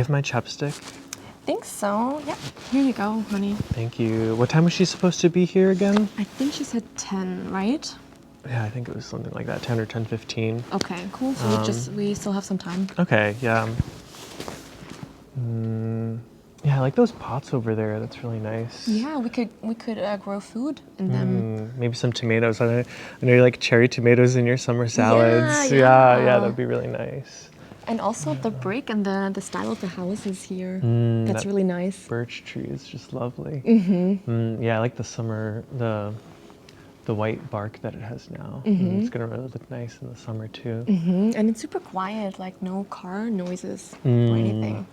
have my chapstick? Think so. Yep. Here you go, honey. Thank you. What time was she supposed to be here again? I think she said 10, right? Yeah, I think it was something like that, 10 or 10:15. Okay, cool. So we still have some time. Okay, yeah. Yeah, I like those pots over there. That's really nice. Yeah, we could grow food in them. Maybe some tomatoes. I know you like cherry tomatoes in your summer salads. Yeah, that'd be really nice. And also the brick and the style of the houses here. That's that really nice. Birch tree is just lovely. Yeah, I like the white bark that it has now. It's gonna really look nice in the summer too. And it's super quiet, like no car noises or anything.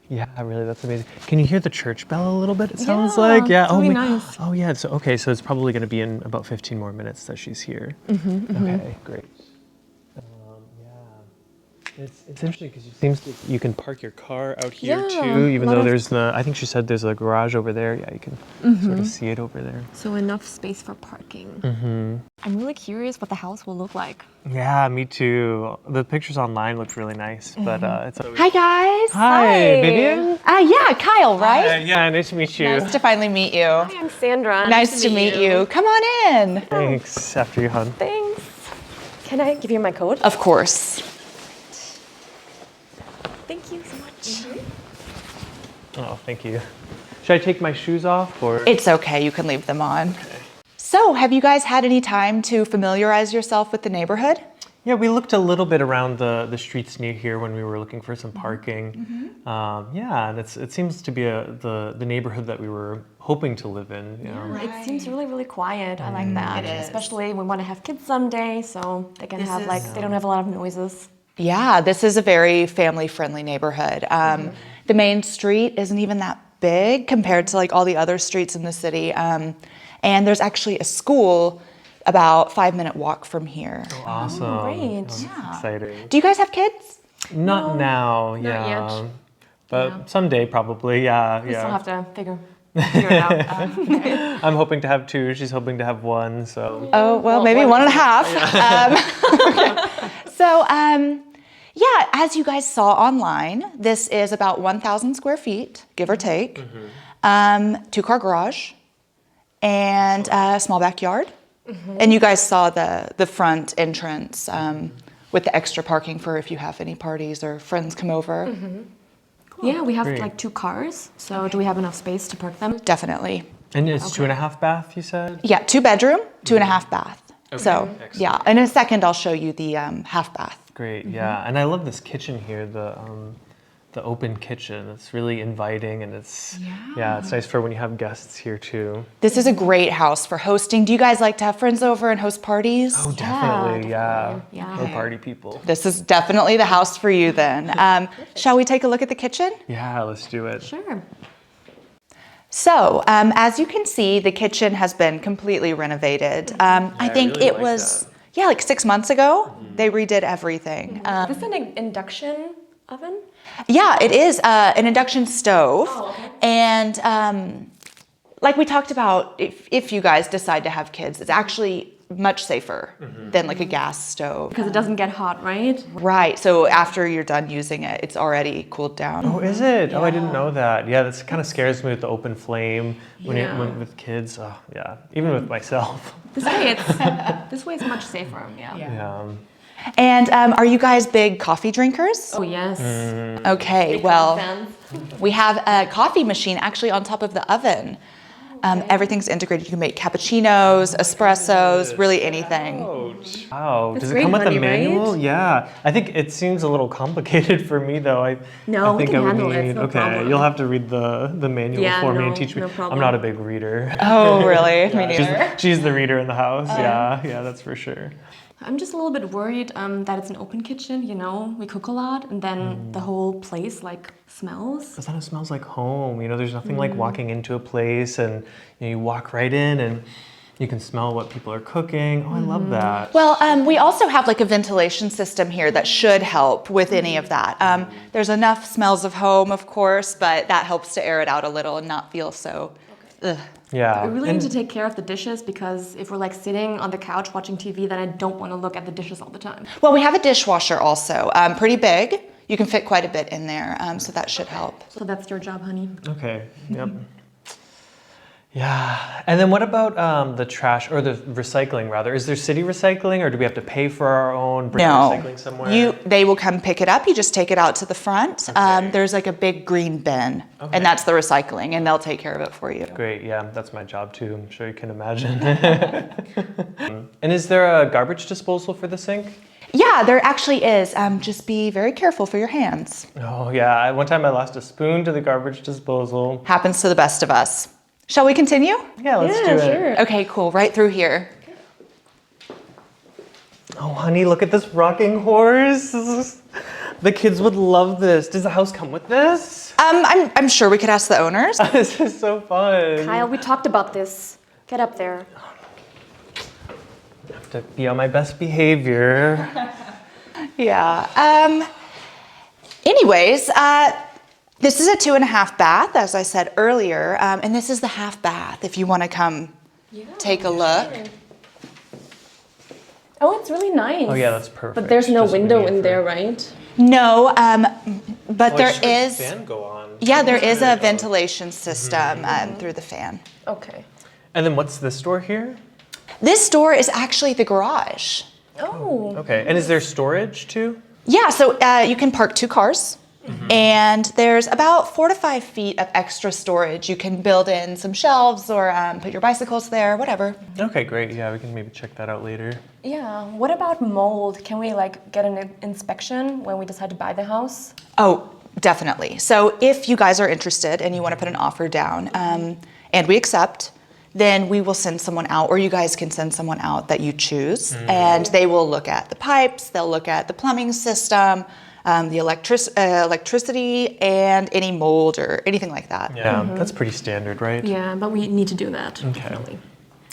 Yeah, really, that's amazing. Can you hear the church bell a little bit? It sounds like, yeah. It's really nice. Oh, yeah. So okay, so it's probably going to be in about 15 more minutes that she's here. Okay, great. Yeah, it's interesting because it seems like you can park your car out here too, even though there's I think she said there's a garage over there. Yeah, you can sort of see it over there. So enough space for parking. I'm really curious what the house will look like. Yeah, me too. The pictures online looked really nice, but it's always... Hi guys. Hi, Vivian. Yeah, Kyle, right? Yeah, nice to meet you. Nice to finally meet you. Hi, I'm Sandra. Nice to meet you. Come on in. Thanks. After you, hon. Thanks. Can I give you my coat? Of course. Thank you so much. Oh, thank you. Should I take my shoes off or? It's okay, you can leave them on. So, have you guys had any time to familiarize yourself with the neighborhood? Yeah, we looked a little bit around the streets near here when we were looking for some parking. Yeah, and it seems to be the neighborhood that we were hoping to live in. You know? It seems really, really quiet. I like that. It is. Especially we want to have kids someday, so they can have they don't have a lot of noises. Yeah, this is a very family-friendly neighborhood. The main street isn't even that big compared to like all the other streets in the city. And there's actually a school about 5-minute walk from here. Oh, awesome. Oh, great. Exciting. Do you guys have kids? Not now, not yet. But someday probably, yeah. We still have to figure it out. I'm hoping to have 2. She's hoping to have 1. So. Oh, well, maybe 1.5. So, yeah, as you guys saw online, this is about 1,000 square feet, give or take. 2-car garage and a small backyard. And you guys saw the front entrance with the extra parking for if you have any parties or friends come over. Cool. Yeah, we have like 2 cars. So do we have enough space to park them? Definitely. And it's 2.5 bath, you said? Yeah, 2 bedroom, 2.5 bath. Okay. So, yeah, in a second I'll show you the half bath. Great, yeah. And I love this kitchen here, the open kitchen. It's really inviting, and it's it's nice for when you have guests here too. This is a great house for hosting. Do you guys like to have friends over and host parties? Oh, definitely, yeah. Yeah. We're party people. This is definitely the house for you then. Shall we take a look at the kitchen? Yeah, let's do it. Sure. So, as you can see, the kitchen has been completely renovated. I think really it like was, like 6 months ago. They redid everything. Is this an induction oven? Yeah, it is an induction stove. Oh, okay. And like we talked about, if you guys decide to have kids, it's actually much safer than like a gas stove. Because it doesn't get hot, right? Right, so after you're done using it, it's already cooled down. Oh, is it? Oh, I didn't know that. Yeah, that kind of scares me with the open flame when with kids. Oh, yeah, even with myself. This way it's much safer. Yeah. And are you guys big coffee drinkers? Oh yes. Okay, well, we have a coffee machine actually on top of the oven. Everything's integrated. You can make cappuccinos, espressos, really anything. Wow. Does it great, come with a honey, manual? right? Yeah. I think it seems a little complicated for me though. I No, we think can I would handle it, need. it's no Okay, problem. you'll have to read the manual for me and teach me. no problem. I'm not a big reader. Oh, really? Me neither. She's the reader in the house. Yeah, that's for sure. I'm just a little bit worried that it's an open kitchen, you know, we cook a lot and then the whole place like smells. But then it smells like home. You know, there's nothing like walking into a place and you walk right in and you can smell what people are cooking. Oh, I love that. Well, we also have like a ventilation system here that should help with any of that. There's enough smells of home, of course, but that helps to air it out a little and not feel so, ugh. Yeah. We really need to take care of the dishes because if we're like sitting on the couch watching TV, then I don't want to look at the dishes all the time. Well, we have a dishwasher also, pretty big. you can fit quite a bit in there, so that should help. So that's your job, honey. Okay. Yep. Yeah. And then what about the trash or the recycling rather? Is there city recycling or do we have to pay for our own, bring our recycling somewhere? They will come pick it up. You just take it out to the front. Okay. There's like a big green bin, Okay. and that's the recycling, and they'll take care of it for you. Great. Yeah, that's my job too. I'm sure you can imagine. And is there a garbage disposal for the sink? Yeah, there actually is. Just be very careful for your hands. Oh yeah. One time I lost a spoon to the garbage disposal. Happens to the best of us. Shall we continue? Yeah, let's do it. Sure. Okay, cool. Right through here. Oh, honey, look at this rocking horse. The kids would love this. Does the house come with this? I'm sure we could ask the owners. This is so fun. Kyle, we talked about this. Get up there. I have to be on my best behavior. Yeah. Anyways, this is a 2.5 bath, as I said earlier, and this is the half bath if you want to come take a look. Oh, it's really nice. Oh yeah, that's perfect. But there's no Just window made in for- there, right? No, but Oh, I there just heard is. the fan go on. Yeah, there is a ventilation system through the fan. Okay. And then what's this door here? This door is actually the garage. Oh. Okay. And is there storage too? Yeah, so you can park 2 cars. And there's about 4 to 5 feet of extra storage. You can build in some shelves or put your bicycles there, whatever. Okay, great. Yeah, we can maybe check that out later. Yeah. What about mold? Can we like get an inspection when we decide to buy the house? Oh, definitely. So if you guys are interested and you want to put an offer down and we accept, then we will send someone out, or you guys can send someone out that you choose, and they will look at the pipes, they'll look at the plumbing system, the electricity, and any mold or anything like that. Yeah, that's pretty standard, right? Yeah, but we need to do that. Okay. Definitely.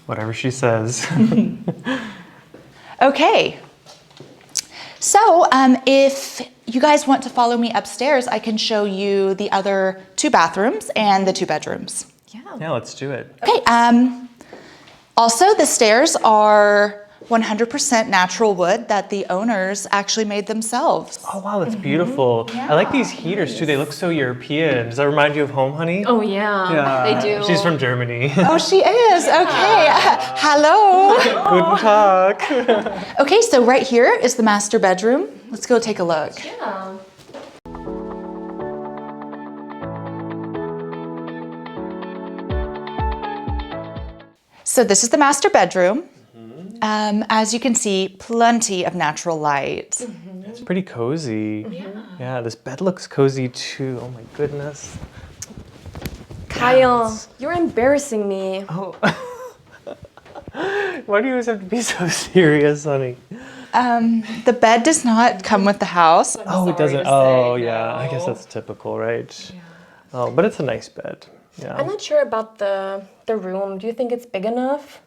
Whatever she says. Okay. So if you guys want to follow me upstairs, I can show you the other 2 bathrooms and the 2 bedrooms. Yeah. Yeah, let's do it. Okay. Also, the stairs are 100% natural wood that the owners actually made themselves. Oh wow, that's beautiful. I like these heaters too. They look so European. Does that remind you of home, honey? Oh yeah. They do. She's from Germany. Oh, she is. Okay. Hello. Guten Tag. Okay, so right here is the master bedroom. Let's go take a look. Yeah. So this is the master bedroom. As you can see, plenty of natural light. It's pretty cozy. Yeah, this bed looks cozy too. Oh my goodness. Kyle, you're embarrassing me. Oh. Why do you always have to be so serious, honey? The bed does not come with the house. Oh, it doesn't. Oh, yeah. I guess that's typical, right? Yeah. Oh, but it's a nice bed. Yeah. I'm not sure about the room. Do you think it's big enough?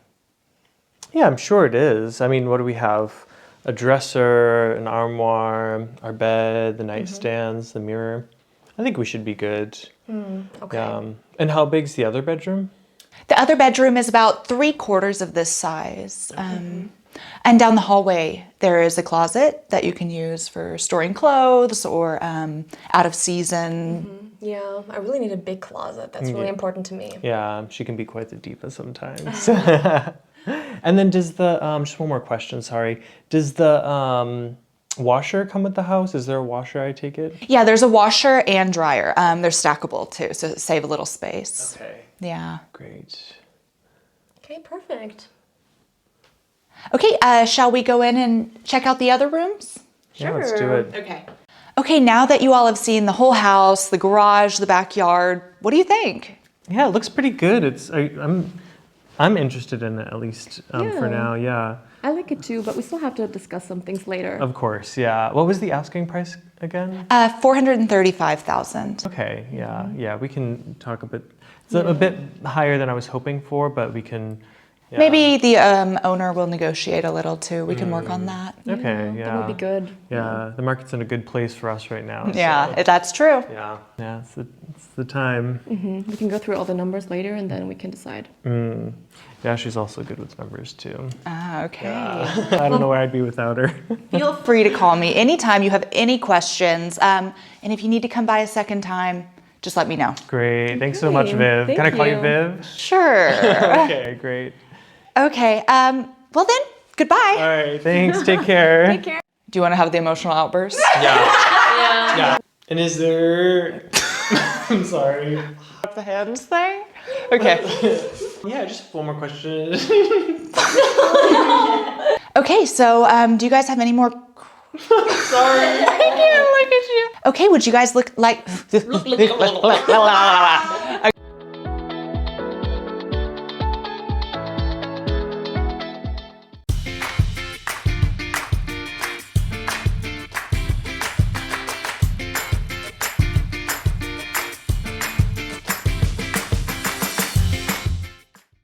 Yeah, I'm sure it is. I mean, what do we have? A dresser, an armoire, our bed, the nightstands, the mirror. I think we should be good. Okay. And how big's the other bedroom? The other bedroom is about 3/4 of this size. And down the hallway, there is a closet that you can use for storing clothes or out of season. Yeah, I really need a big closet. That's really important to me. Yeah, she can be quite the diva sometimes. And then does the, just one more question, sorry. Does the washer come with the house? Is there a washer, I take it? Yeah, there's a washer and dryer. They're stackable too, so save a little space. Okay, Yeah. great. Okay, perfect. Okay, shall we go in and check out the other rooms? Yeah, let's do Sure. it. Okay. Okay, now that you all have seen the whole house, the garage, the backyard, what do you think? Yeah, it looks pretty good. I'm interested in it, at least for Yeah. now, yeah. I like it too, but we still have to discuss some things later. Of course, yeah. What was the asking price again? 435,000. Okay, yeah, we can talk a bit. It's a bit higher than I was hoping for, but we can Yeah. Maybe the owner will negotiate a little too. We can work on that. Okay, yeah. That would be good. Yeah, the market's in a good place for us right now. Yeah, so, that's true. yeah, it's the time. We can go through all the numbers later and then we can decide. Yeah, she's also good with numbers too. Ah, okay. I don't know where I'd be without her. Feel free to call me anytime you have any questions. And if you need to come by a second time, just let me know. Great, thanks so much, Great, Viv. Can I thank call you you. Viv? Sure. Okay, great. Okay. Well then, goodbye. All right, thanks. Take care. Take care. Do you want to have the emotional outburst? Yeah. And is there? I'm sorry. The hands thing? Okay. Yeah, just one more question. Okay, so do you guys have any more? Sorry. I can't look at you. Okay, would you guys look like?